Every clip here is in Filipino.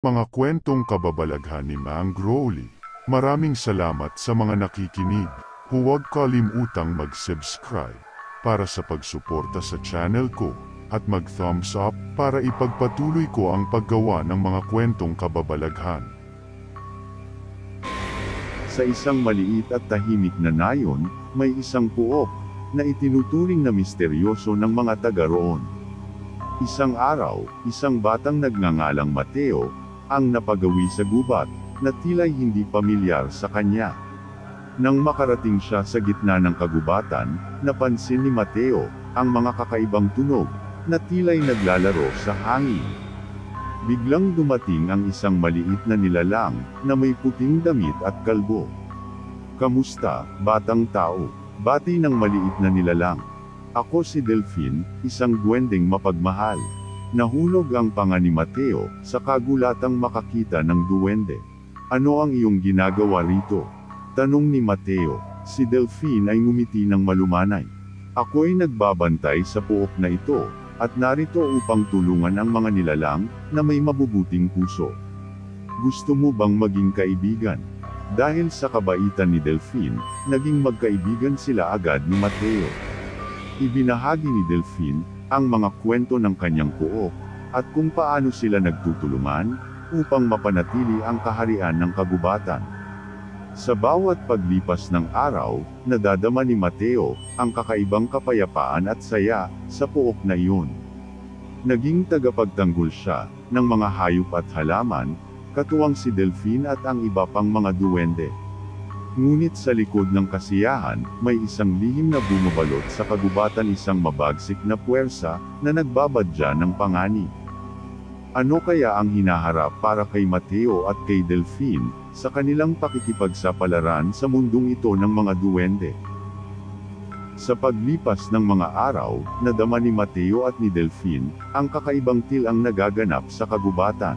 Mga kwentong kababalaghan ni Mang Crowley. Maraming salamat sa mga nakikinig. Huwag kalimutang mag-subscribe para sa pagsuporta sa channel ko at mag-thumbs up para ipagpatuloy ko ang paggawa ng mga kwentong kababalaghan. Sa isang maliit at tahimik na nayon, may isang puok na itinuturing na misteryoso ng mga taga roon. Isang araw, isang batang nagngangalang Mateo ang napagawi sa gubat na tila'y hindi pamilyar sa kanya. Nang makarating siya sa gitna ng kagubatan, napansin ni Mateo ang mga kakaibang tunog na tila'y naglalaro sa hangin. Biglang dumating ang isang maliit na nilalang na may puting damit at kalbo. "Kamusta, batang tao?" bati ng maliit na nilalang. "Ako si Delphine, isang duwendeng mapagmahal." Nahulog ang panga ni Mateo sa kagulatang makakita ng duwende. "Ano ang iyong ginagawa rito?" tanong ni Mateo. Si Delphine ay ngumiti ng malumanay. "Ako'y nagbabantay sa puok na ito, at narito upang tulungan ang mga nilalang na may mabubuting puso. Gusto mo bang maging kaibigan?" Dahil sa kabaitan ni Delphine, naging magkaibigan sila agad ni Mateo. Ibinahagi ni Delphine ang mga kwento ng kanyang puok, at kung paano sila nagtutulungan upang mapanatili ang kaharian ng kagubatan. Sa bawat paglipas ng araw, nadadama ni Mateo ang kakaibang kapayapaan at saya sa puok na iyon. Naging tagapagtanggol siya ng mga hayop at halaman, katuwang si Delphine at ang iba pang mga duwende. Ngunit sa likod ng kasiyahan, may isang lihim na bumabalot sa kagubatan, isang mabagsik na puwersa na nagbabadya ng panganib. Ano kaya ang hinaharap para kay Mateo at kay Delphine sa kanilang pakikipagsapalaran sa mundong ito ng mga duwende? Sa paglipas ng mga araw, nadama ni Mateo at ni Delphine ang kakaibang tilang nagaganap sa kagubatan.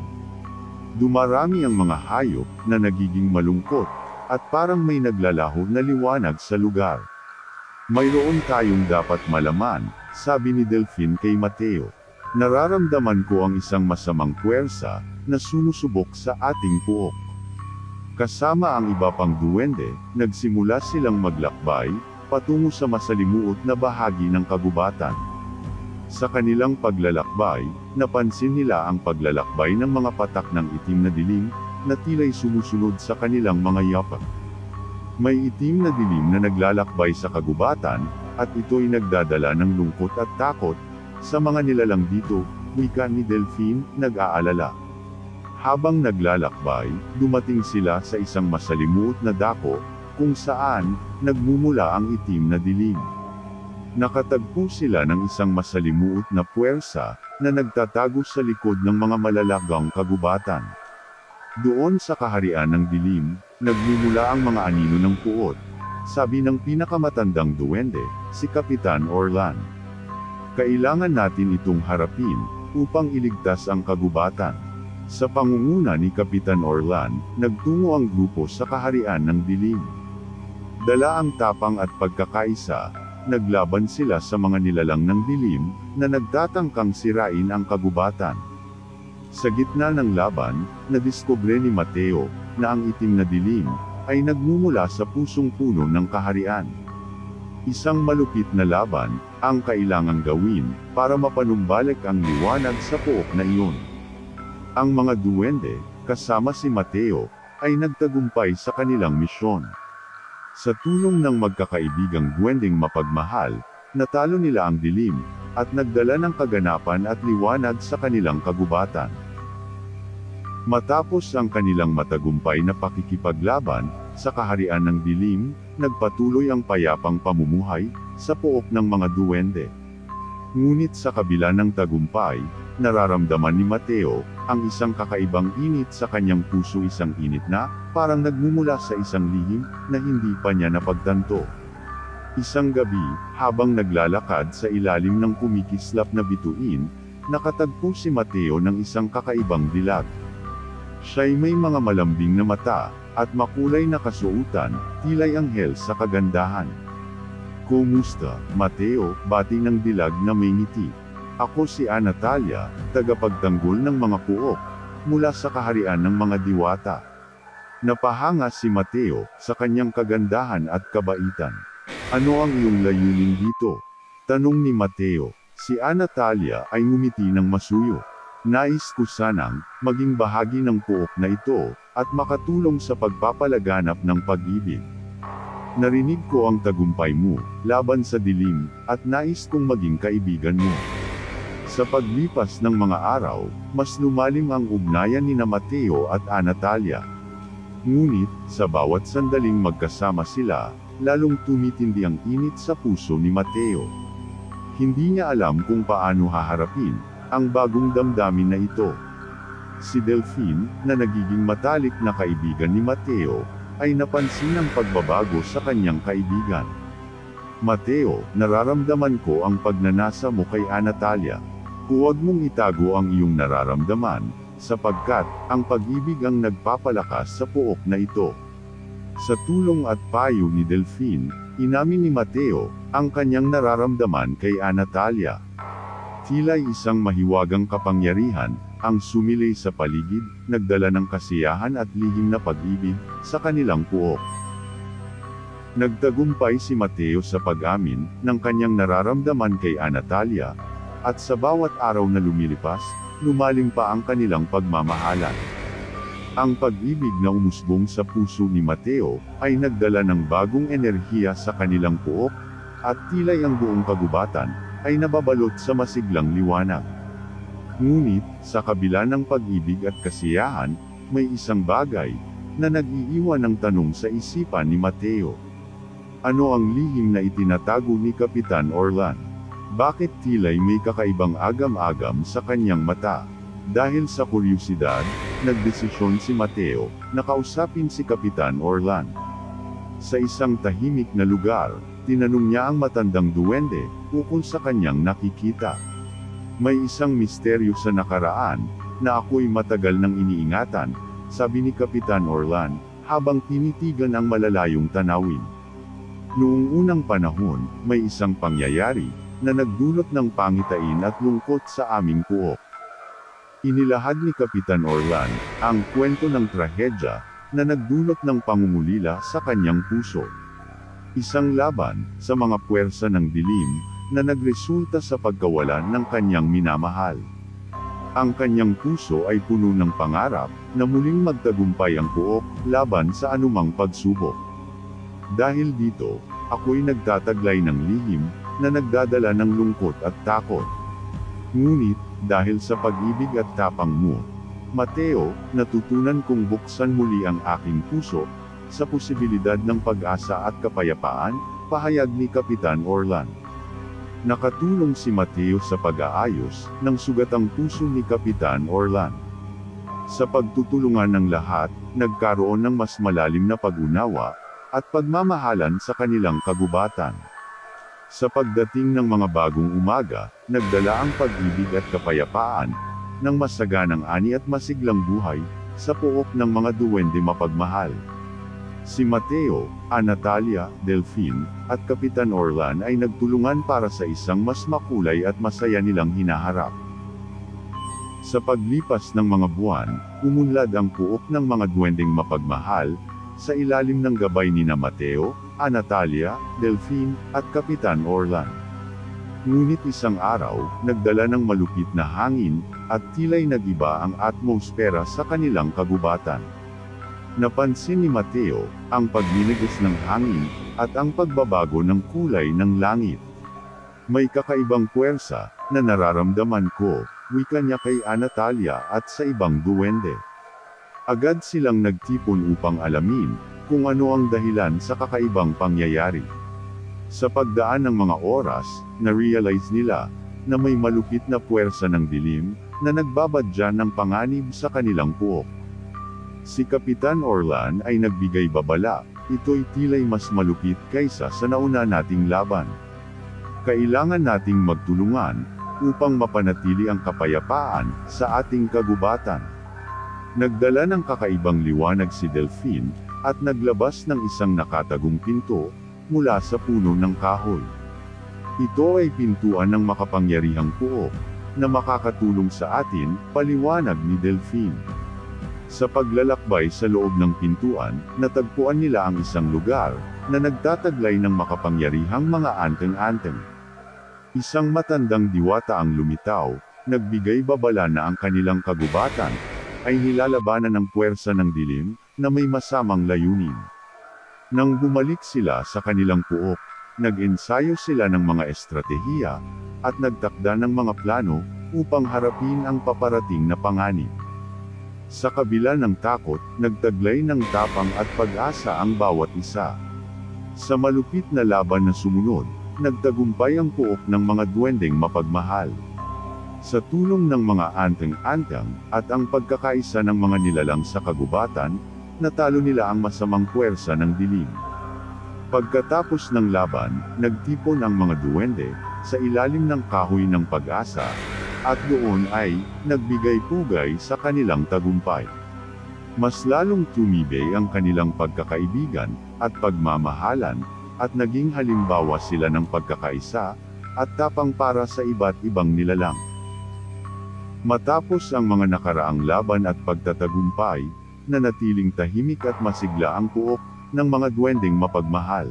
Dumarami ang mga hayop na nagiging malungkot, at parang may naglalaho na liwanag sa lugar. "Mayroon tayong dapat malaman," sabi ni Delphine kay Mateo. "Nararamdaman ko ang isang masamang puwersa na sumusubok sa ating puok." Kasama ang iba pang duwende, nagsimula silang maglakbay patungo sa masalimuot na bahagi ng kagubatan. Sa kanilang paglalakbay, napansin nila ang paglalakbay ng mga patak ng itim na dilim na tila'y sumusunod sa kanilang mga yapak. May itim na dilim na naglalakbay sa kagubatan, at ito'y nagdadala ng lungkot at takot sa mga nilalang dito, wika ni Delphine, nag-aalala. Habang naglalakbay, dumating sila sa isang masalimuot na dako, kung saan nagmumula ang itim na dilim. Nakatagpo sila ng isang masalimuot na puwersa na nagtatago sa likod ng mga malalagang kagubatan. Doon sa kaharian ng dilim, nagmumula ang mga anino ng puot, sabi ng pinakamatandang duwende, si Kapitan Orlan. "Kailangan natin itong harapin, upang iligtas ang kagubatan." Sa pangunguna ni Kapitan Orlan, nagtungo ang grupo sa kaharian ng dilim. Dala ang tapang at pagkakaisa, naglaban sila sa mga nilalang ng dilim, na nagtatangkang sirain ang kagubatan. Sa gitna ng laban, nadiskubre ni Mateo, na ang itim na dilim, ay nagmumula sa pusong puno ng kaharian. Isang malupit na laban, ang kailangang gawin, para mapanumbalik ang liwanag sa puok na iyon. Ang mga duwende, kasama si Mateo, ay nagtagumpay sa kanilang misyon. Sa tulong ng magkakaibigang duwendeng mapagmahal, natalo nila ang dilim, at nagdala ng kaganapan at liwanag sa kanilang kagubatan. Matapos ang kanilang matagumpay na pakikipaglaban sa kaharian ng dilim, nagpatuloy ang payapang pamumuhay sa puok ng mga duwende. Ngunit sa kabila ng tagumpay, nararamdaman ni Mateo ang isang kakaibang init sa kanyang puso, isang init na parang nagmumula sa isang lihim na hindi pa niya napagtanto. Isang gabi, habang naglalakad sa ilalim ng kumikislap na bituin, nakatagpo si Mateo ng isang kakaibang dilag. Siya'y may mga malambing na mata, at makulay na kasuotan, tila'y anghel sa kagandahan. "Kumusta, Mateo?" bati ng dilag na may ngiti. "Ako si Natalia, tagapagtanggol ng mga puok. mula sa kaharian ng mga diwata. Napahanga si Mateo sa kanyang kagandahan at kabaitan. Ano ang iyong layunin dito? Tanong ni Mateo. Si Natalia ay ngumiti ng masuyo. Nais ko sanang maging bahagi ng puok na ito at makatulong sa pagpapalaganap ng pag-ibig. Narinig ko ang tagumpay mo laban sa dilim at nais kong maging kaibigan mo. Sa paglipas ng mga araw, mas lumalim ang ugnayan ni Mateo at Natalia. Ngunit, sa bawat sandaling magkasama sila, lalong tumitindi ang init sa puso ni Mateo. Hindi niya alam kung paano haharapin ang bagong damdamin na ito. Si Delphine, na nagiging matalik na kaibigan ni Mateo, ay napansin ang pagbabago sa kanyang kaibigan. Mateo, nararamdaman ko ang pagnanasa mo kay Natalia. Huwag mong itago ang iyong nararamdaman, sapagkat ang pag-ibig ang nagpapalakas sa puok na ito. Sa tulong at payo ni Delphine, inamin ni Mateo ang kanyang nararamdaman kay Natalia. Tila'y isang mahiwagang kapangyarihan ang sumilay sa paligid, nagdala ng kasiyahan at lihim na pag-ibig sa kanilang puok. Nagtagumpay si Mateo sa pag-amin ng kanyang nararamdaman kay Natalia, at sa bawat araw na lumilipas, lumalim pa ang kanilang pagmamahalan. Ang pag-ibig na umusbong sa puso ni Mateo ay nagdala ng bagong enerhiya sa kanilang puok, at tila'y ang buong kagubatan ay nababalot sa masiglang liwanag. Ngunit, sa kabila ng pag-ibig at kasiyahan, may isang bagay na nag-iiwan ng tanong sa isipan ni Mateo. Ano ang lihim na itinatago ni Kapitan Orlan? Bakit tila'y may kakaibang agam-agam sa kanyang mata? Dahil sa kuryosidad, nagdesisyon si Mateo na kausapin si Kapitan Orlan. Sa isang tahimik na lugar, tinanong niya ang matandang duwende ukol sa kanyang nakikita. May isang misteryo sa nakaraan na ako'y matagal nang iniingatan, sabi ni Kapitan Orlan, habang tinitigan ang malalayong tanawin. Noong unang panahon, may isang pangyayari na nagdulot ng pangitain at lungkot sa aming puok. Inilahad ni Kapitan Orlan ang kwento ng trahedya na nagdulot ng pangungulila sa kanyang puso. Isang laban sa mga puwersa ng dilim na nagresulta sa pagkawalan ng kanyang minamahal. Ang kanyang puso ay puno ng pangarap na muling magtagumpay ang puok laban sa anumang pagsubok. Dahil dito, ako'y nagtataglay ng lihim na nagdadala ng lungkot at takot. Ngunit, dahil sa pag-ibig at tapang mo, Mateo, natutunan kong buksan muli ang aking puso sa posibilidad ng pag-asa at kapayapaan, pahayag ni Kapitan Orlan. Nakatulong si Mateo sa pag-aayos ng sugatang puso ni Kapitan Orlan. Sa pagtutulungan ng lahat, nagkaroon ng mas malalim na pag-unawa at pagmamahalan sa kanilang kagubatan. Sa pagdating ng mga bagong umaga, nagdala ang pag-ibig at kapayapaan ng masaganang ani at masiglang buhay sa puok ng mga duwende mapagmahal. Si Mateo, Natalia, Delphine, at Kapitan Orlan ay nagtulungan para sa isang mas makulay at masaya nilang hinaharap. Sa paglipas ng mga buwan, umunlad ang puok ng mga duwendeng mapagmahal, sa ilalim ng gabay ni Mateo, Natalia, Delphine, at Kapitan Orlan. Ngunit isang araw, nagdala ng malupit na hangin, at tila'y nagiba ang atmosfera sa kanilang kagubatan. Napansin ni Mateo ang pagninigos ng hangin at ang pagbabago ng kulay ng langit. May kakaibang puwersa na nararamdaman ko, wika niya kay Natalia at sa ibang duwende. Agad silang nagtipon upang alamin kung ano ang dahilan sa kakaibang pangyayari. Sa pagdaan ng mga oras, na-realize nila na may malupit na puwersa ng dilim na nagbabadya ng panganib sa kanilang puok. Si Kapitan Orlan ay nagbigay babala, ito'y tila'y mas malupit kaysa sa nauna nating laban. Kailangan nating magtulungan upang mapanatili ang kapayapaan sa ating kagubatan. Nagdala ng kakaibang liwanag si Delphine at naglabas ng isang nakatagong pinto mula sa puno ng kahoy. Ito ay pintuan ng makapangyarihang puok na makakatulong sa atin, paliwanag ni Delphine. Sa paglalakbay sa loob ng pintuan, natagpuan nila ang isang lugar na nagtataglay ng makapangyarihang mga anteng-anteng. Isang matandang diwata ang lumitaw, nagbigay babala na ang kanilang kagubatan ay nilalabanan ng puwersa ng dilim na may masamang layunin. Nang bumalik sila sa kanilang puok, nag-ensayo sila ng mga estratehiya at nagtakda ng mga plano upang harapin ang paparating na panganib. Sa kabila ng takot, nagtaglay ng tapang at pag-asa ang bawat isa. Sa malupit na laban na sumunod, nagtagumpay ang puok ng mga duwendeng mapagmahal. Sa tulong ng mga anteng-anteng, at ang pagkakaisa ng mga nilalang sa kagubatan, natalo nila ang masamang puwersa ng dilim. Pagkatapos ng laban, nagtipon ang mga duwende, sa ilalim ng kahoy ng pag-asa, at doon ay, nagbigay pugay sa kanilang tagumpay. Mas lalong tumibay ang kanilang pagkakaibigan, at pagmamahalan, at naging halimbawa sila ng pagkakaisa, at tapang para sa iba't ibang nilalang. Matapos ang mga nakaraang laban at pagtatagumpay, nanatiling tahimik at masigla ang puok ng mga duwendeng mapagmahal.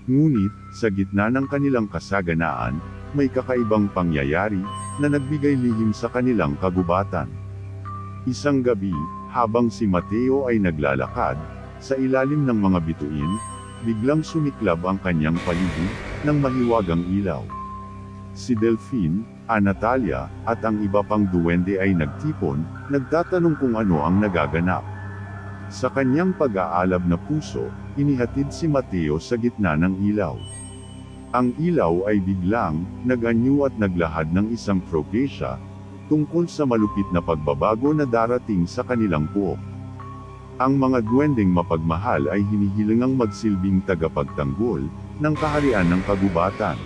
Ngunit, sa gitna ng kanilang kasaganaan, may kakaibang pangyayari na nagbigay lihim sa kanilang kagubatan. Isang gabi, habang si Mateo ay naglalakad sa ilalim ng mga bituin, biglang sumiklab ang kanyang paligid ng mahiwagang ilaw. Si Delphine, Natalia, at ang iba pang duwende ay nagtipon, nagtatanong kung ano ang nagaganap. Sa kanyang pag-aalab na puso, inihatid si Mateo sa gitna ng ilaw. Ang ilaw ay biglang nag-anyo at naglahad ng isang propesya tungkol sa malupit na pagbabago na darating sa kanilang puok. Ang mga duwendeng mapagmahal ay hinihilingang magsilbing tagapagtanggol ng kaharian ng kagubatan.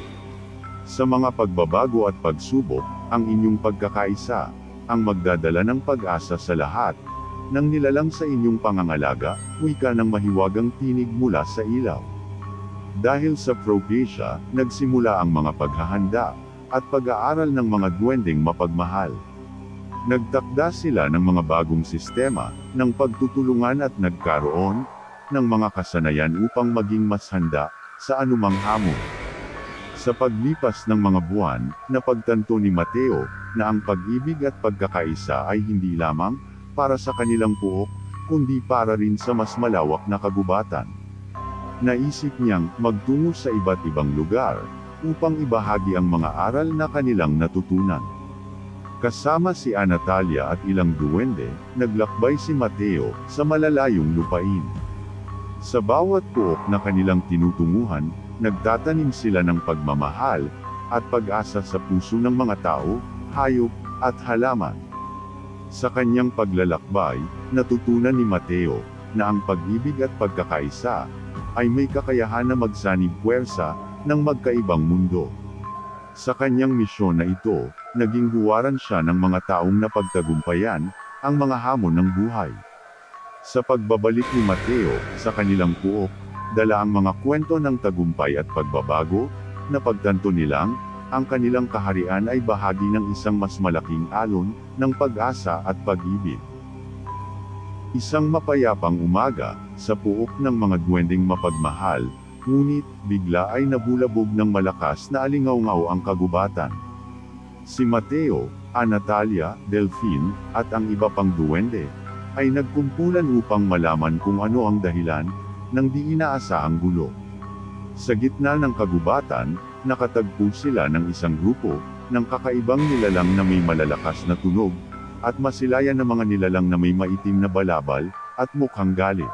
Sa mga pagbabago at pagsubok, ang inyong pagkakaisa ang magdadala ng pag-asa sa lahat ng nilalang sa inyong pangangalaga, wika ng mahiwagang tinig mula sa ilaw. Dahil sa propesya, nagsimula ang mga paghahanda at pag-aaral ng mga duwendeng mapagmahal. Nagtakda sila ng mga bagong sistema ng pagtutulungan at nagkaroon ng mga kasanayan upang maging mas handa sa anumang hamon. Sa paglipas ng mga buwan, napagtanto ni Mateo na ang pag-ibig at pagkakaisa ay hindi lamang para sa kanilang puok, kundi para rin sa mas malawak na kagubatan. Naisip niyang magtungo sa iba't ibang lugar upang ibahagi ang mga aral na kanilang natutunan. Kasama si Natalia at ilang duwende, naglakbay si Mateo sa malalayong lupain. Sa bawat puok na kanilang tinutunguhan, nagtatanim sila ng pagmamahal at pag-asa sa puso ng mga tao, hayop, at halaman. Sa kanyang paglalakbay, natutunan ni Mateo na ang pag-ibig at pagkakaisa ay may kakayahan na magsanib puwersa ng magkaibang mundo. Sa kanyang misyon na ito, naging huwaran siya ng mga taong napagtagumpayan ang mga hamon ng buhay. Sa pagbabalik ni Mateo sa kanilang puok, dala ang mga kwento ng tagumpay at pagbabago, napagtanto nilang ang kanilang kaharian ay bahagi ng isang mas malaking alon ng pag-asa at pag-ibig. Isang mapayapang umaga, sa puok ng mga duwendeng mapagmahal, ngunit, bigla ay nabulabog ng malakas na alingaw-ngaw ang kagubatan. Si Mateo, Natalia, Delphine, at ang iba pang duwende, ay nagkumpulan upang malaman kung ano ang dahilan ng di inaasahang gulo. Sa gitna ng kagubatan, nakatagpo sila ng isang grupo ng kakaibang nilalang na may malalakas na tunog, at masilayan na mga nilalang na may maitim na balabal, at mukhang galit.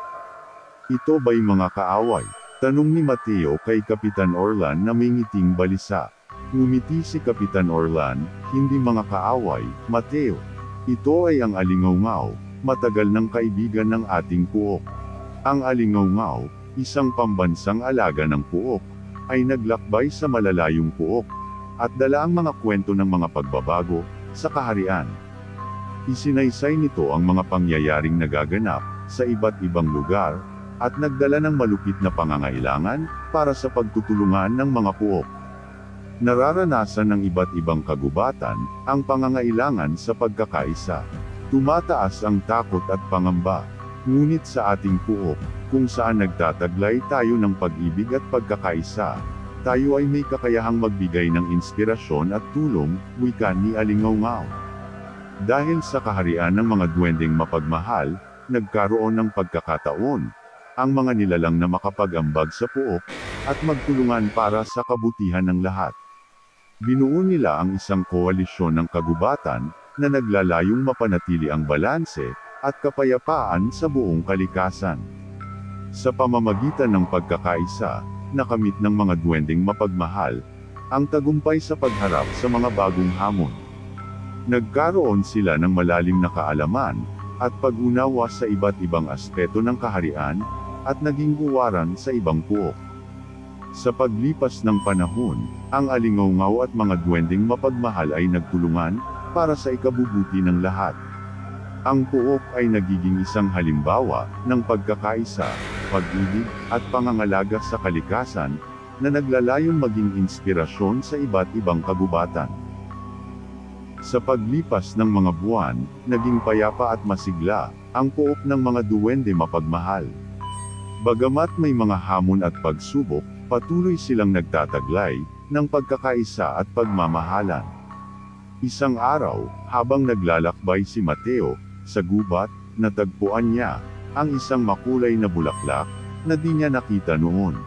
Ito ba'y mga kaaway? Tanong ni Mateo kay Kapitan Orlan na may ngiting balisa. Ngumiti si Kapitan Orlan, hindi mga kaaway, Mateo. Ito ay ang alingaw-ngaw, matagal ng kaibigan ng ating puok. Ang alingaw-ngaw, isang pambansang alaga ng puok, ay naglakbay sa malalayong puok, at dala ang mga kwento ng mga pagbabago sa kaharian. Isinaysay nito ang mga pangyayaring nagaganap sa iba't ibang lugar, at nagdala ng malupit na pangangailangan para sa pagtutulungan ng mga puok. Nararanasan ng iba't ibang kagubatan ang pangangailangan sa pagkakaisa. Tumataas ang takot at pangamba. Ngunit sa ating puok, kung saan nagtataglay tayo ng pag-ibig at pagkakaisa, tayo ay may kakayahang magbigay ng inspirasyon at tulong, wika ni Alingawngaw. Dahil sa kaharian ng mga duwendeng mapagmahal, nagkaroon ng pagkakataon ang mga nilalang na makapag-ambag sa puok at magtulungan para sa kabutihan ng lahat. Binuo nila ang isang koalisyon ng kagubatan na naglalayong mapanatili ang balanse at kapayapaan sa buong kalikasan. Sa pamamagitan ng pagkakaisa, nakamit ng mga duwendeng mapagmahal ang tagumpay sa pagharap sa mga bagong hamon. Nagkaroon sila ng malalim na kaalaman at pag-unawa sa iba't ibang aspeto ng kaharian at naging huwaran sa ibang puok. Sa paglipas ng panahon, ang Alingawngaw at mga duwendeng mapagmahal ay nagtulungan para sa ikabubuti ng lahat. Ang puok ay nagiging isang halimbawa ng pagkakaisa, pag-ibig, at pangangalaga sa kalikasan na naglalayong maging inspirasyon sa iba't ibang kagubatan. Sa paglipas ng mga buwan, naging payapa at masigla ang puok ng mga duwende mapagmahal. Bagamat may mga hamon at pagsubok, patuloy silang nagtataglay ng pagkakaisa at pagmamahalan. Isang araw, habang naglalakbay si Mateo sa gubat, natagpuan niya ang isang makulay na bulaklak na di niya nakita noon.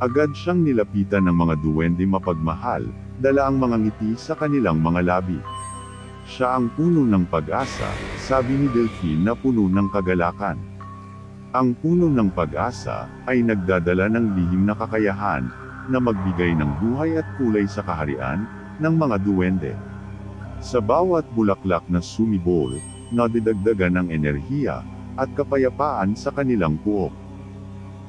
Agad siyang nilapitan ng mga duwende mapagmahal, dala ang mga ngiti sa kanilang mga labi. Siya ang puno ng pag-asa, sabi ni Delphine na puno ng kagalakan. Ang puno ng pag-asa ay nagdadala ng lihim na kakayahan na magbigay ng buhay at kulay sa kaharian ng mga duwende. Sa bawat bulaklak na sumibol, nadidagdagan ng enerhiya at kapayapaan sa kanilang puok.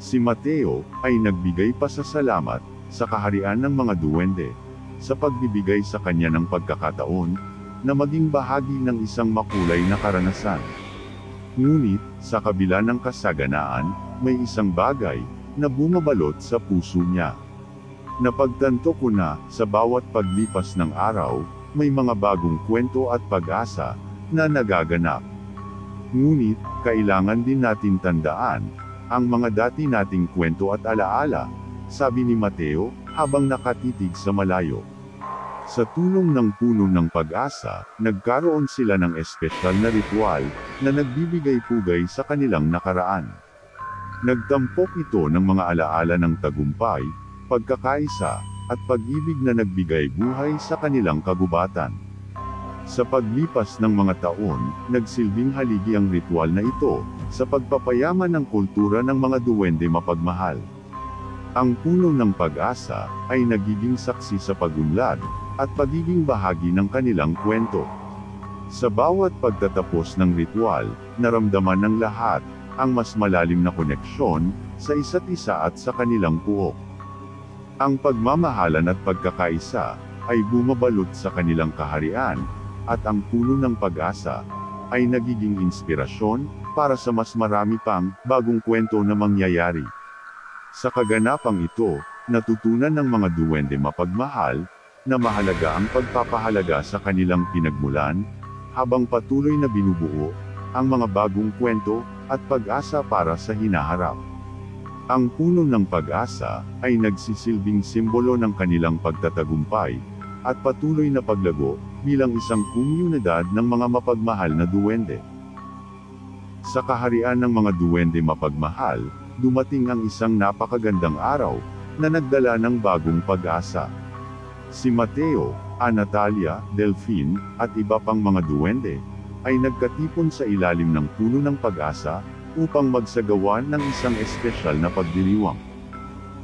Si Mateo ay nagbigay pasasalamat sa kaharian ng mga duwende sa pagbibigay sa kanya ng pagkakataon na maging bahagi ng isang makulay na karanasan. Ngunit, sa kabila ng kasaganaan, may isang bagay na bumabalot sa puso niya. Napagtanto ko na, sa bawat paglipas ng araw, may mga bagong kwento at pag-asa na nagaganap. Ngunit, kailangan din natin tandaan ang mga dati nating kwento at alaala, sabi ni Mateo, habang nakatitig sa malayo. Sa tulong ng puno ng pag-asa, nagkaroon sila ng espesyal na ritual na nagbibigay pugay sa kanilang nakaraan. Nagtampok ito ng mga alaala ng tagumpay, pagkakaisa, at pag-ibig na nagbigay buhay sa kanilang kagubatan. Sa paglipas ng mga taon, nagsilbing haligi ang ritual na ito sa pagpapayaman ng kultura ng mga duwende mapagmahal. Ang puno ng pag-asa ay nagiging saksi sa pagunlad at pagiging bahagi ng kanilang kwento. Sa bawat pagtatapos ng ritual, naramdaman ng lahat ang mas malalim na koneksyon sa isa't isa at sa kanilang puok. Ang pagmamahalan at pagkakaisa ay bumabalot sa kanilang kaharian, at ang puno ng pag-asa ay nagiging inspirasyon para sa mas marami pang bagong kwento na mangyayari. Sa kaganapang ito, natutunan ng mga duwende mapagmahal na mahalaga ang pagpapahalaga sa kanilang pinagmulan, habang patuloy na binubuo ang mga bagong kwento at pag-asa para sa hinaharap. Ang puno ng pag-asa ay nagsisilbing simbolo ng kanilang pagtatagumpay at patuloy na paglago bilang isang komunidad ng mga mapagmahal na duwende. Sa kaharian ng mga duwende mapagmahal, dumating ang isang napakagandang araw na nagdala ng bagong pag-asa. Si Mateo, Natalia, Delphine, at iba pang mga duwende ay nagkatipon sa ilalim ng puno ng pag-asa upang magsagawa ng isang espesyal na pagdiriwang.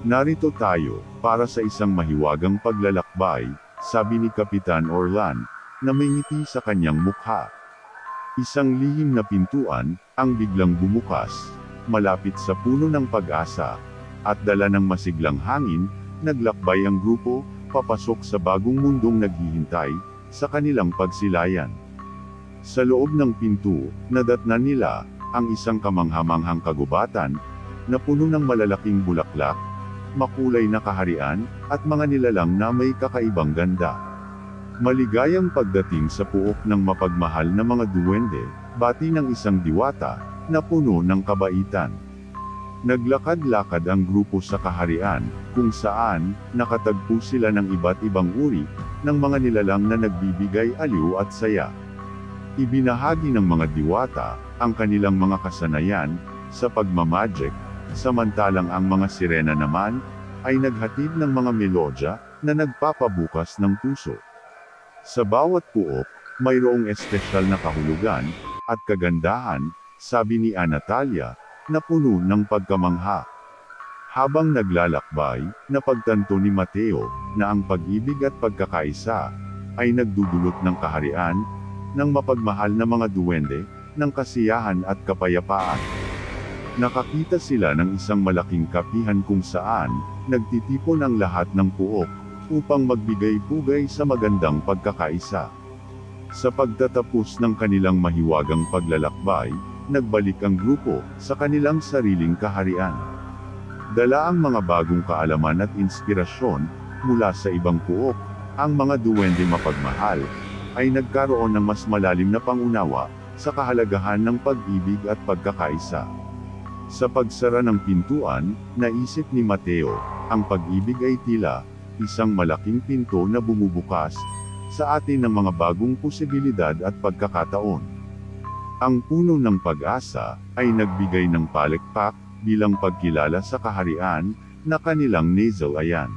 Narito tayo para sa isang mahiwagang paglalakbay, sabi ni Kapitan Orlan, na may ngiti sa kanyang mukha. Isang lihim na pintuan ang biglang bumukas malapit sa puno ng pag-asa, at dala ng masiglang hangin, naglakbay ang grupo papasok sa bagong mundong naghihintay sa kanilang pagsilayan. Sa loob ng pinto, nadatnan nila ang isang kamanghamanghang kagubatan na puno ng malalaking bulaklak, makulay na kaharian, at mga nilalang na may kakaibang ganda. Maligayang pagdating sa puok ng mapagmahal na mga duwende, bati ng isang diwata, na puno ng kabaitan. Naglakad-lakad ang grupo sa kaharian, kung saan, nakatagpo sila ng iba't ibang uri, ng mga nilalang na nagbibigay aliw at saya. Ibinahagi ng mga diwata, ang kanilang mga kasanayan, sa pagmamagic, samantalang ang mga sirena naman, ay naghatid ng mga melodya, na nagpapabukas ng puso. Sa bawat puok, mayroong espesyal na kahulugan, at kagandahan, sabi ni Natalia, na puno ng pagkamangha. Habang naglalakbay, napagtanto ni Mateo, na ang pag-ibig at pagkakaisa, ay nagdudulot ng kaharian, ng mapagmahal na mga duwende, ng kasiyahan at kapayapaan. Nakakita sila ng isang malaking kapihan kung saan, nagtitipon ang lahat ng puok, upang magbigay-pugay sa magandang pagkakaisa. Sa pagtatapos ng kanilang mahiwagang paglalakbay, nagbalik ang grupo, sa kanilang sariling kaharian. Dala ang mga bagong kaalaman at inspirasyon, mula sa ibang puok, ang mga duwende mapagmahal, ay nagkaroon ng mas malalim na pangunawa, sa kahalagahan ng pag-ibig at pagkakaisa. Sa pagsara ng pintuan, naisip ni Mateo, ang pag-ibig ay tila, isang malaking pinto na bumubukas, sa atin ng mga bagong posibilidad at pagkakataon. Ang puno ng pag-asa, ay nagbigay ng palakpak, bilang pagkilala sa kaharian, na kanilang nasalayan.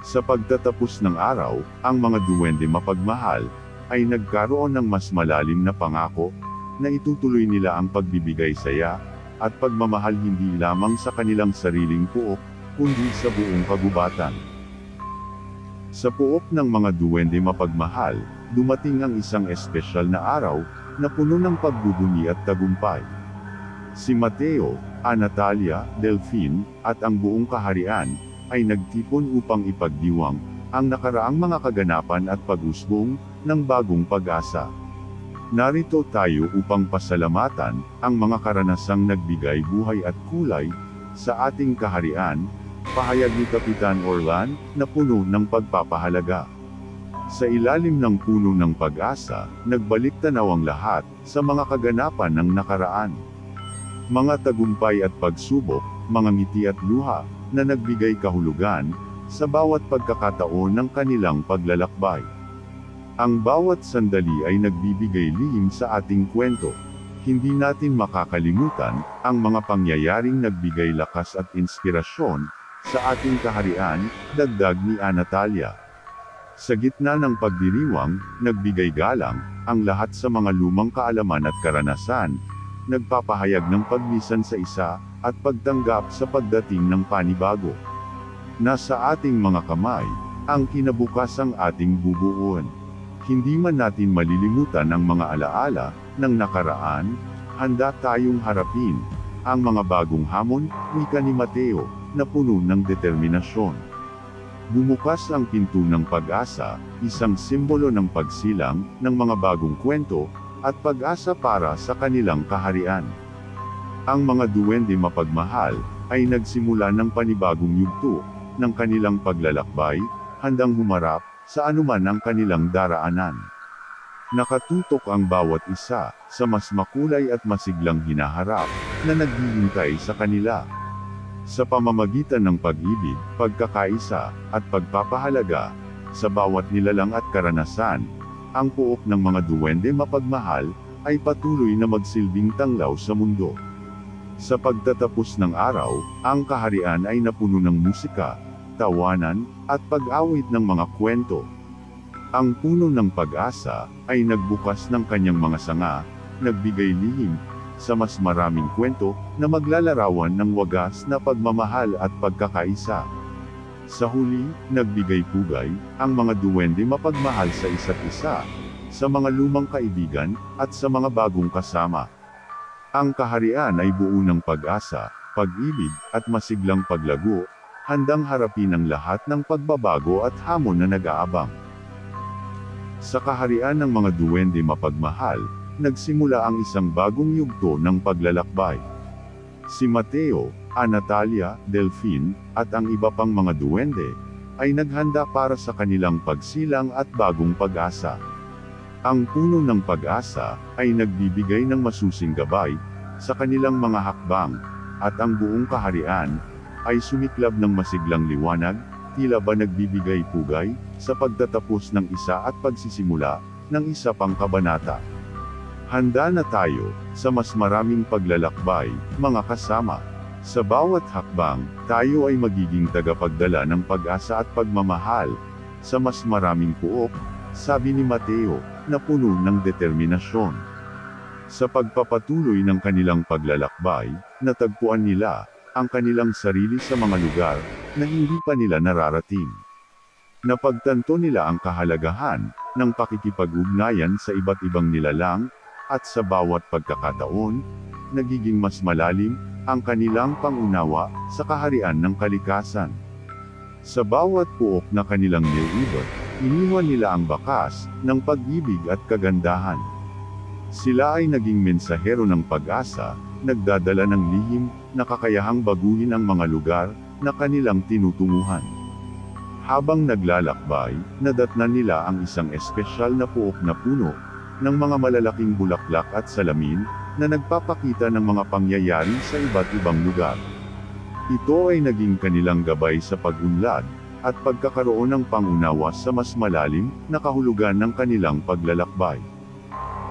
Sa pagtatapos ng araw, ang mga duwende mapagmahal, ay nagkaroon ng mas malalim na pangako, na itutuloy nila ang pagbibigay saya, at pagmamahal hindi lamang sa kanilang sariling puok, kundi sa buong kagubatan. Sa puok ng mga duwende mapagmahal, dumating ang isang espesyal na araw, na puno ng pagbubunyi at tagumpay. Si Mateo, Natalia, Delphine, at ang buong kaharian, ay nagtipon upang ipagdiwang, ang nakaraang mga kaganapan at pag-usbong, ng bagong pag-asa. Narito tayo upang pasalamatan, ang mga karanasang nagbigay buhay at kulay, sa ating kaharian, pahayag ni Kapitan Orlan, na puno ng pagpapahalaga. Sa ilalim ng puno ng pag-asa, nagbalik tanaw ang lahat, sa mga kaganapan ng nakaraan. Mga tagumpay at pagsubok, mga ngiti at luha, na nagbigay kahulugan, sa bawat pagkakataon ng kanilang paglalakbay. Ang bawat sandali ay nagbibigay lihim sa ating kwento. Hindi natin makakalimutan, ang mga pangyayaring nagbigay lakas at inspirasyon, sa ating kaharian, dagdag ni Natalia. Sa gitna ng pagdiriwang, nagbigay galang, ang lahat sa mga lumang kaalaman at karanasan, nagpapahayag ng paglisan sa isa, at pagtanggap sa pagdating ng panibago. Nasa ating mga kamay, ang kinabukasang ating bubuuan. Hindi man natin malilimutan ang mga alaala, ng nakaraan, handa tayong harapin, ang mga bagong hamon, wika ni Mateo, na puno ng determinasyon. Bumukas ang pinto ng pag-asa, isang simbolo ng pagsilang, ng mga bagong kwento, at pag-asa para sa kanilang kaharian. Ang mga duwende mapagmahal, ay nagsimula ng panibagong yugto, ng kanilang paglalakbay, handang humarap, sa anuman ang kanilang daraanan. Nakatutok ang bawat isa, sa mas makulay at masiglang hinaharap, na naghihintay sa kanila. Sa pamamagitan ng pag-ibig, pagkakaisa, at pagpapahalaga, sa bawat nilalang at karanasan, ang puok ng mga duwende mapagmahal, ay patuloy na magsilbing tanglaw sa mundo. Sa pagtatapos ng araw, ang kaharian ay napuno ng musika, tawanan, at pag-awit ng mga kwento. Ang puno ng pag-asa, ay nagbukas ng kanyang mga sanga, nagbigay lihim, sa mas maraming kwento, na maglalarawan ng wagas na pagmamahal at pagkakaisa. Sa huli, nagbigay pugay, ang mga duwende mapagmahal sa isa't isa, sa mga lumang kaibigan, at sa mga bagong kasama. Ang kaharian ay buo ng pag-asa, pag-ibig, at masiglang paglago, handang harapin ang lahat ng pagbabago at hamon na nag-aabang. Sa kaharian ng mga duwende mapagmahal, nagsimula ang isang bagong yugto ng paglalakbay. Si Mateo, Natalia, Delphine, at ang iba pang mga duwende, ay naghanda para sa kanilang pagsilang at bagong pag-asa. Ang puno ng pag-asa, ay nagbibigay ng masusing gabay, sa kanilang mga hakbang, at ang buong kaharian, ay sumiklab ng masiglang liwanag, tila ba nagbibigay pugay, sa pagtatapos ng isa at pagsisimula, ng isa pang kabanata. Handa na tayo, sa mas maraming paglalakbay, mga kasama. Sa bawat hakbang, tayo ay magiging tagapagdala ng pag-asa at pagmamahal, sa mas maraming puok, sabi ni Mateo, na puno ng determinasyon. Sa pagpapatuloy ng kanilang paglalakbay, natagpuan nila, ang kanilang sarili sa mga lugar, na hindi pa nila nararating. Napagtanto nila ang kahalagahan, ng pakikipag-ugnayan sa iba't ibang nilalang, at sa bawat pagkakataon, nagiging mas malalim, ang kanilang pangunawa, sa kaharian ng kalikasan. Sa bawat puok na kanilang nilibot, iniwan nila ang bakas, ng pag-ibig at kagandahan. Sila ay naging mensahero ng pag-asa, nagdadala ng lihim, na kakayahang baguhin ang mga lugar, na kanilang tinutunguhan. Habang naglalakbay, nadatnan nila ang isang espesyal na puok na puno, ng mga malalaking bulaklak at salamin, na nagpapakita ng mga pangyayari sa iba't ibang lugar. Ito ay naging kanilang gabay sa pag-unlad, at pagkakaroon ng pangunawa sa mas malalim, na kahulugan ng kanilang paglalakbay.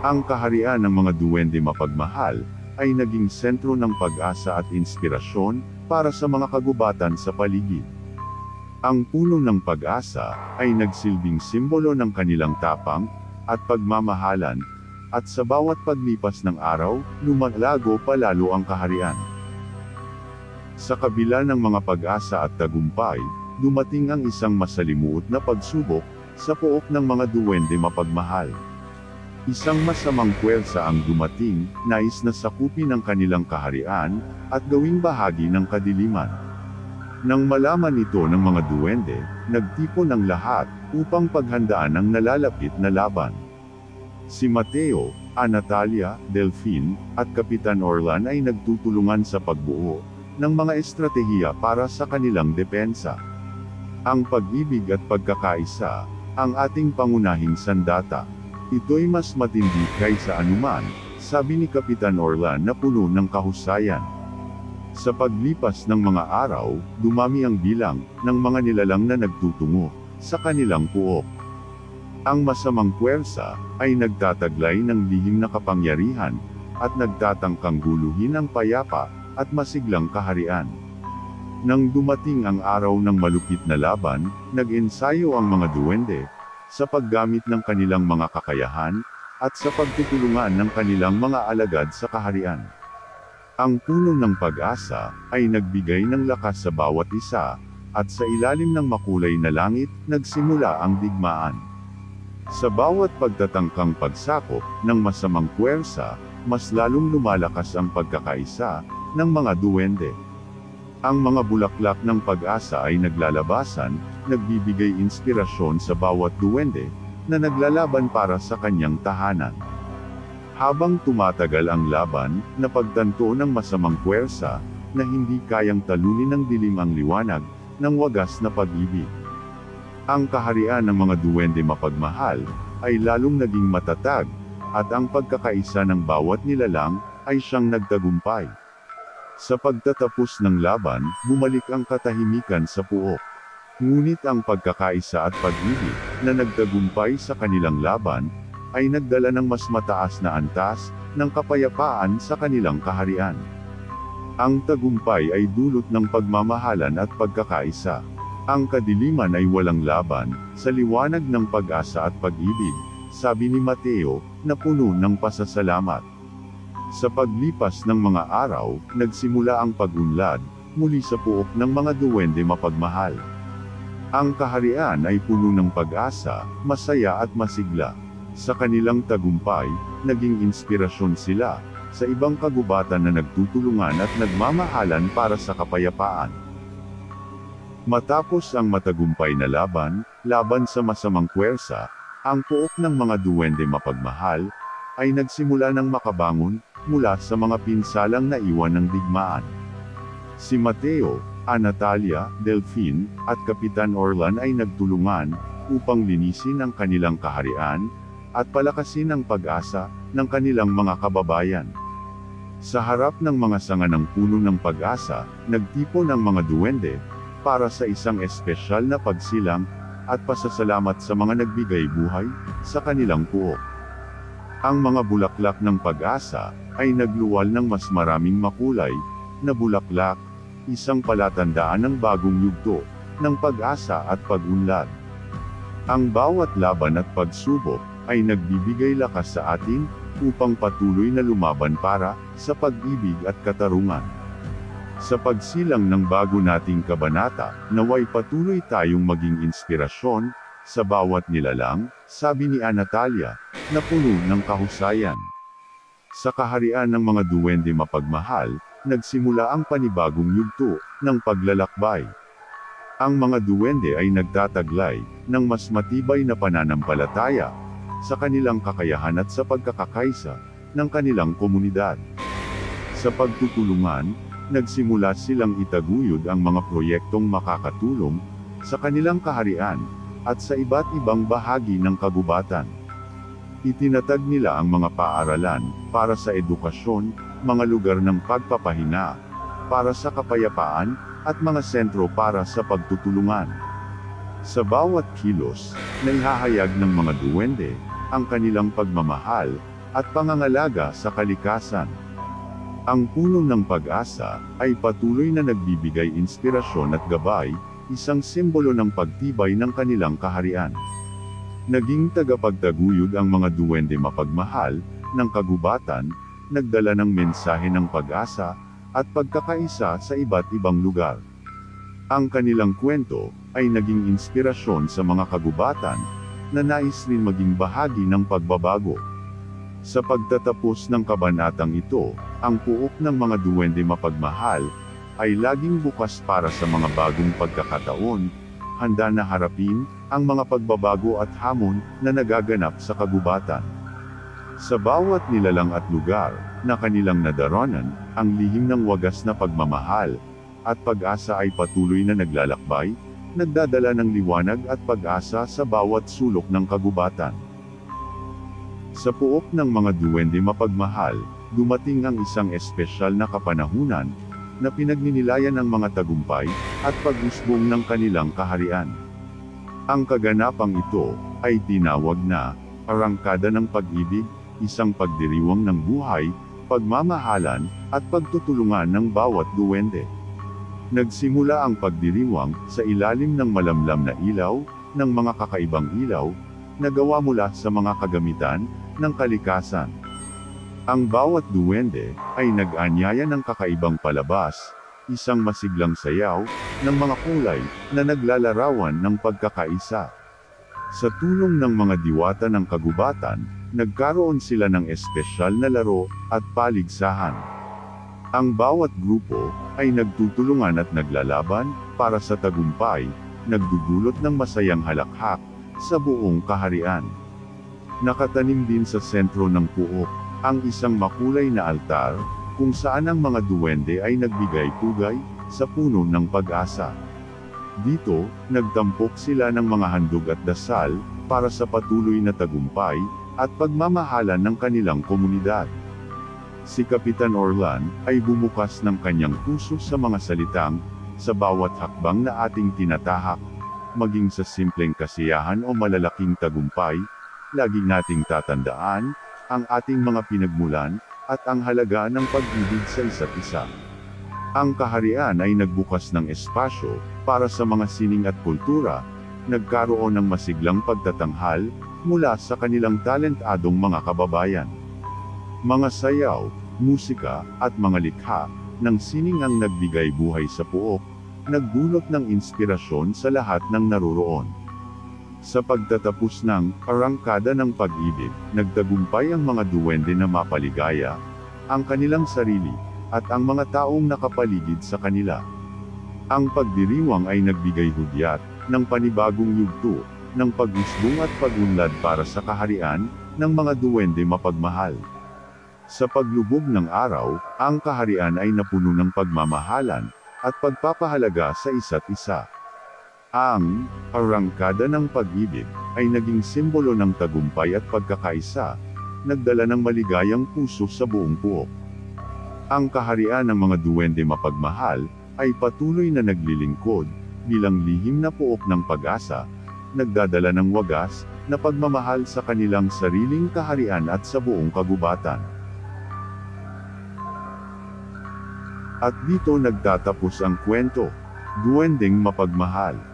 Ang kaharian ng mga duwende mapagmahal, ay naging sentro ng pag-asa at inspirasyon, para sa mga kagubatan sa paligid. Ang puno ng pag-asa, ay nagsilbing simbolo ng kanilang tapang, at pagmamahalan, at sa bawat paglipas ng araw, lumalago palalo ang kaharian. Sa kabila ng mga pag-asa at tagumpay, dumating ang isang masalimuot na pagsubok, sa puok ng mga duwende mapagmahal. Isang masamang puwersa ang dumating, nais na sakupin ang kanilang kaharian, at gawing bahagi ng kadiliman. Nang malaman ito ng mga duwende, nagtipon ang lahat, upang paghandaan ang nalalapit na laban. Si Mateo, Natalia, Delphine, at Kapitan Orlan ay nagtutulungan sa pagbuo, ng mga estratehiya para sa kanilang depensa. Ang pag-ibig at pagkakaisa, ang ating pangunahing sandata. Ito'y mas matindi kaysa anuman, sabi ni Kapitan Orlan na puno ng kahusayan. Sa paglipas ng mga araw, dumami ang bilang, ng mga nilalang na nagtutungo, sa kanilang puok. Ang masamang puwersa, ay nagtataglay ng lihim na kapangyarihan, at nagtatangkang guluhin ang payapa, at masiglang kaharian. Nang dumating ang araw ng malupit na laban, nag-ensayo ang mga duwende, sa paggamit ng kanilang mga kakayahan, at sa pagtutulungan ng kanilang mga alagad sa kaharian. Ang puno ng pag-asa, ay nagbigay ng lakas sa bawat isa, at sa ilalim ng makulay na langit, nagsimula ang digmaan. Sa bawat pagtatangkang pagsakop, ng masamang puwersa, mas lalong lumalakas ang pagkakaisa, ng mga duwende. Ang mga bulaklak ng pag-asa ay naglalabasan, nagbibigay inspirasyon sa bawat duwende, na naglalaban para sa kanyang tahanan. Habang tumatagal ang laban, napagtanto ng masamang puwersa, na hindi kayang talunin ng dilim ang liwanag, ng wagas na pag-ibig. Ang kaharian ng mga duwende mapagmahal, ay lalong naging matatag, at ang pagkakaisa ng bawat nilalang, ay siyang nagtagumpay. Sa pagtatapos ng laban, bumalik ang katahimikan sa puok. Ngunit ang pagkakaisa at pag-ibig, na nagtagumpay sa kanilang laban, ay nagdala ng mas mataas na antas, ng kapayapaan sa kanilang kaharian. Ang tagumpay ay dulot ng pagmamahalan at pagkakaisa. Ang kadiliman ay walang laban, sa liwanag ng pag-asa at pag-ibig, sabi ni Mateo, na puno ng pasasalamat. Sa paglipas ng mga araw, nagsimula ang pag-unlad, muli sa puok ng mga duwende mapagmahal. Ang kaharian ay puno ng pag-asa, masaya at masigla. Sa kanilang tagumpay, naging inspirasyon sila, sa ibang kagubatan na nagtutulungan at nagmamahalan para sa kapayapaan. Matapos ang matagumpay na laban, laban sa masamang puwersa, ang puok ng mga duwende mapagmahal, ay nagsimula ng makabangon, mula sa mga pinsalang naiwan ng digmaan. Si Mateo, Natalia, Delphine, at Kapitan Orlan ay nagtulungan upang linisin ang kanilang kaharian at palakasin ang pag-asa ng kanilang mga kababayan. Sa harap ng mga sanga ng puno ng pag-asa, nagtipon ang mga duwende para sa isang espesyal na pagsilang at pasasalamat sa mga nagbigay buhay sa kanilang puok. Ang mga bulaklak ng pag-asa ay nagluwal ng mas maraming makulay na bulaklak, isang palatandaan ng bagong yugto ng pag-asa at pag-unlad. Ang bawat laban at pagsubok ay nagbibigay lakas sa atin upang patuloy na lumaban para sa pag-ibig at katarungan. Sa pagsilang ng bago nating kabanata, naway patuloy tayong maging inspirasyon sa bawat nilalang, sabi ni Natalia, na puno ng kahusayan. Sa kaharian ng mga duwende mapagmahal, nagsimula ang panibagong yugto ng paglalakbay. Ang mga duwende ay nagtataglay ng mas matibay na pananampalataya sa kanilang kakayahan at sa pagkakakaisa ng kanilang komunidad. Sa pagtutulungan, nagsimula silang itaguyod ang mga proyektong makakatulong sa kanilang kaharian at sa iba't ibang bahagi ng kagubatan. Itinatag nila ang mga paaralan para sa edukasyon, mga lugar ng pagpapahinga para sa kapayapaan, at mga sentro para sa pagtutulungan. Sa bawat kilos, naihahayag ng mga duwende ang kanilang pagmamahal at pangangalaga sa kalikasan. Ang puno ng pag-asa ay patuloy na nagbibigay inspirasyon at gabay, isang simbolo ng pagtibay ng kanilang kaharian. Naging tagapagtaguyod ang mga duwende mapagmahal ng kagubatan, nagdala ng mensahe ng pag-asa at pagkakaisa sa iba't ibang lugar. Ang kanilang kwento ay naging inspirasyon sa mga kagubatan na nais rin maging bahagi ng pagbabago. Sa pagtatapos ng kabanatang ito, ang puok ng mga duwende mapagmahal ay laging bukas para sa mga bagong pagkakataon, handa na harapin ang mga pagbabago at hamon na nagaganap sa kagubatan. Sa bawat nilalang at lugar na kanilang nadaranan, ang lihim ng wagas na pagmamahal at pag-asa ay patuloy na naglalakbay, nagdadala ng liwanag at pag-asa sa bawat sulok ng kagubatan. Sa puok ng mga duwende mapagmahal, dumating ang isang espesyal na kapanahunan na pinagninilayan ng mga tagumpay at pag-usbong ng kanilang kaharian. Ang kaganapang ito ay tinawag na Arangkada ng Pag-ibig, isang pagdiriwang ng buhay, pagmamahalan, at pagtutulungan ng bawat duwende. Nagsimula ang pagdiriwang sa ilalim ng malamlam na ilaw, ng mga kakaibang ilaw, na gawa mula sa mga kagamitan ng kalikasan. Ang bawat duwende ay nag-anyaya ng kakaibang palabas, isang masiglang sayaw ng mga kulay na naglalarawan ng pagkakaisa. Sa tulong ng mga diwata ng kagubatan, nagkaroon sila ng espesyal na laro at paligsahan. Ang bawat grupo ay nagtutulungan at naglalaban para sa tagumpay, nagdudulot ng masayang halakhak sa buong kaharian. Nakatanim din sa sentro ng puok ang isang makulay na altar, kung saan ang mga duwende ay nagbigay pugay sa puno ng pag-asa. Dito, nagtampok sila ng mga handog at dasal para sa patuloy na tagumpay at pagmamahalan ng kanilang komunidad. Si Kapitan Orlan ay bumukas ng kanyang puso sa mga salitang, sa bawat hakbang na ating tinatahak, maging sa simpleng kasiyahan o malalaking tagumpay, lagi nating tatandaan ang ating mga pinagmulan at ang halaga ng pag-ibig sa isa't isa. Ang kaharian ay nagbukas ng espasyo para sa mga sining at kultura, nagkaroon ng masiglang pagtatanghal mula sa kanilang talentadong mga kababayan. Mga sayaw, musika, at mga likha ng sining ang nagbigay buhay sa puok, nagdulot ng inspirasyon sa lahat ng naroroon. Sa pagtatapos ng Arangkada ng Pag-ibig, nagtagumpay ang mga duwende na mapaligaya ang kanilang sarili at ang mga taong nakapaligid sa kanila. Ang pagdiriwang ay nagbigay hudyat ng panibagong yugto ng pag-usbong at pag-unlad para sa kaharian ng mga duwende mapagmahal. Sa paglubog ng araw, ang kaharian ay napuno ng pagmamahalan at pagpapahalaga sa isa't isa. Ang arangkada ng pag-ibig ay naging simbolo ng tagumpay at pagkakaisa, nagdala ng maligayang puso sa buong puok. Ang kaharian ng mga duwende mapagmahal ay patuloy na naglilingkod bilang lihim na puok ng pag-asa, nagdadala ng wagas na pagmamahal sa kanilang sariling kaharian at sa buong kagubatan. At dito nagtatapos ang kwento, Duwendeng Mapagmahal.